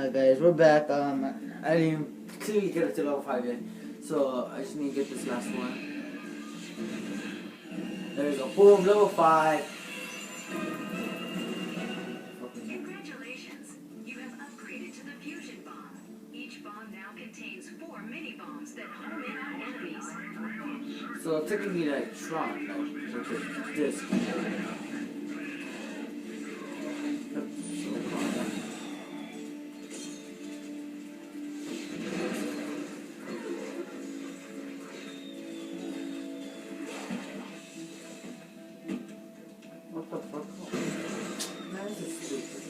Alright guys, we're back. I didn't even clearly get it to level 5 yet. So I just need to get this last one. There we go. Boom, level 5. Congratulations. You have upgraded to the fusion bomb. Each bomb now contains 4 mini bombs that home in on enemies. So technically like Tron, like with the disc. What the fuck? Man, this is stupid.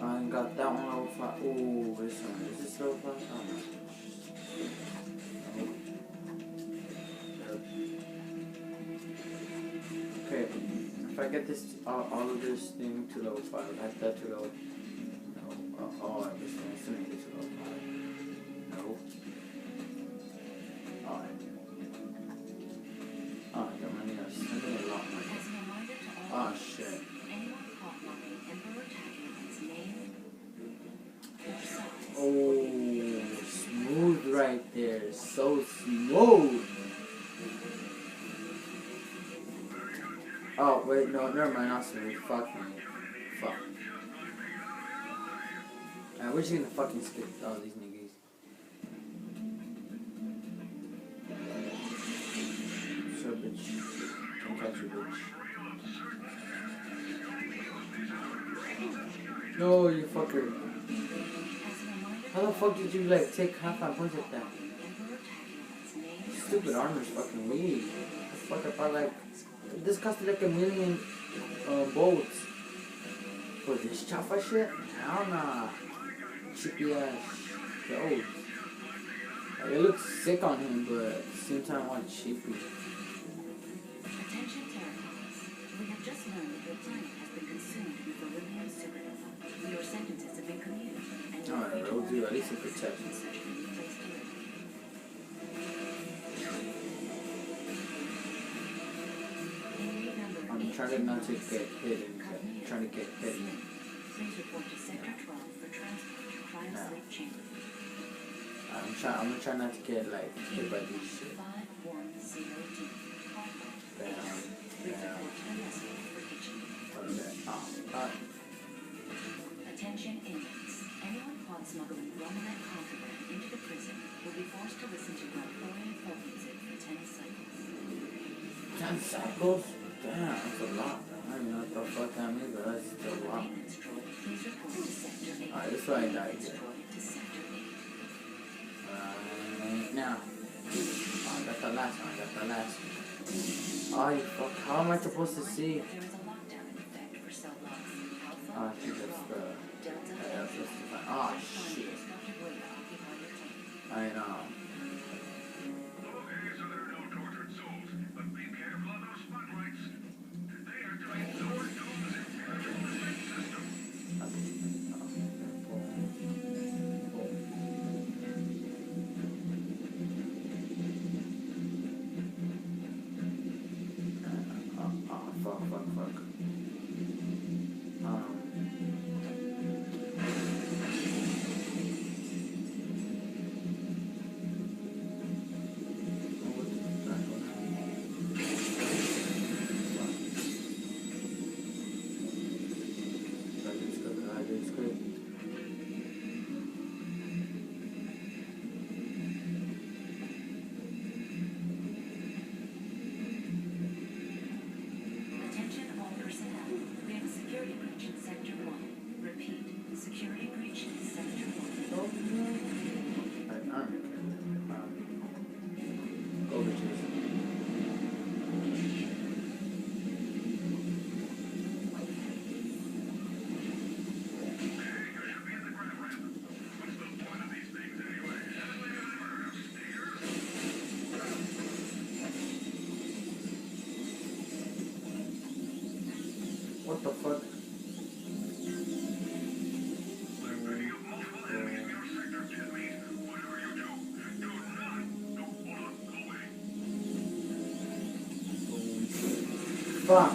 I got that one level 5. Ooh, this one. Is this level 5? I don't know. Okay, if I get this, all of this thing to level 5, I have that to level. No, all of this thing, assuming this to level 5. No. Alright. Alright, got money. I'm spending a lot of money. Oh shit. Oh, smooth right there. So smooth. Oh, wait, no, never mind. Not smooth. Fuck me. Fuck. We're just gonna fucking skip all these niggas. So, bitch. Don't catch you, bitch. No, you fucker. How the fuck did you, like, take half my points like that? Stupid armor's fucking weak. The fuck, I thought, like, this costed like 1,000,000 bolts. For this chopper shit? Hell nah. Chippy ass. Yo. Like, it looks sick on him, but at the same time, I want chippy. Attention Terracons. We have just learned that your planet has been consumed with the Beryllium supernova. Your sentences have been commuted. Alright, we'll do at least a protection. I'm trying not to get hit and trying to get hit. Please report to Sector 12 for transport to cryosleep chamber. I'm gonna try not to get like hit by this shit. 510D. Bam. Okay. Attention inmates. Anyone caught smuggling Romanet contraband into the prison will be forced to listen to Gregorian folk music for 10 cycles. 10 cycles? Damn, that's a lot. I don't even know what the fuck that means, but that's still a lot. Alright, this is why I died here. Now. Oh, I got the last one. Oh, you fuck. How am I supposed to see? Oh, I think that's the... Oh, shit. I know. Fuck. What the fuck? Fuck.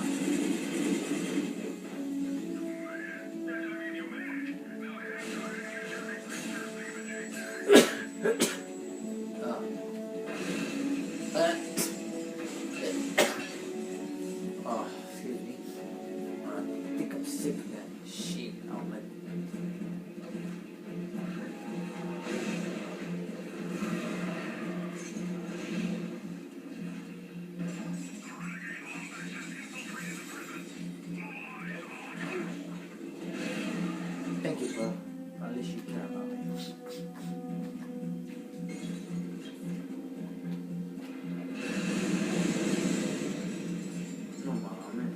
At least you care about me. No mames.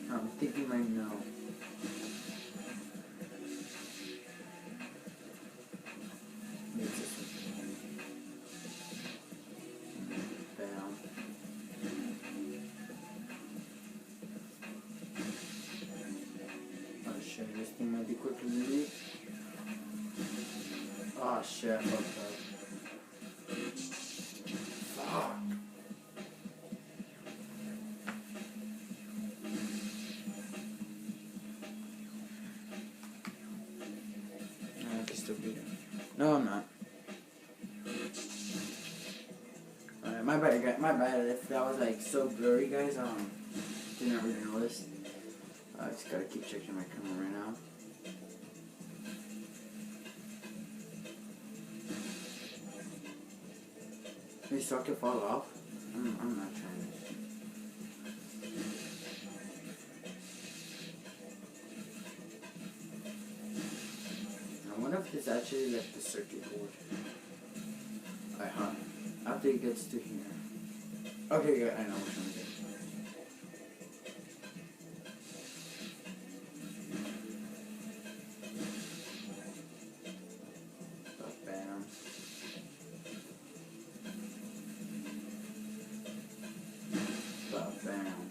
I'm thinking right now. Bam. Oh shit, this thing might be quicker than me. Oh shit, fuck that. Fuck. I can still beat him. No, I'm not. Alright, my bad, guys. My bad if that was like so blurry, guys. Didn't really notice. I just gotta keep checking my camera right now. Maybe so I can fall off. I'm not trying to. I wonder if it's actually like the circuit board. Alright, huh? After it gets to here. Okay, good. I know which one it is. Bam. Bam.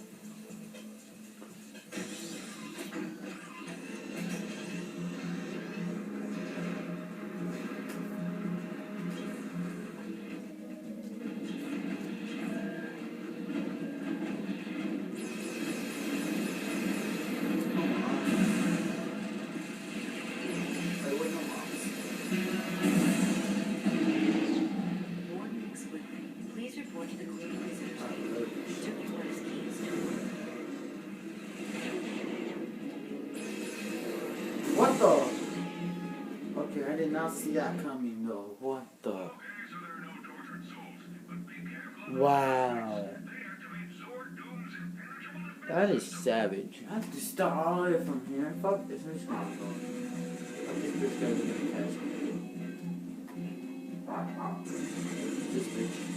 Please report to the cleaning visitors. Took your wife's keys. What the? Okay, I did not see that coming though. What the? Wow. That is savage. I have to start all the way from here. Fuck this. I'm just gonna go. I think this guy's gonna catch me. This bitch.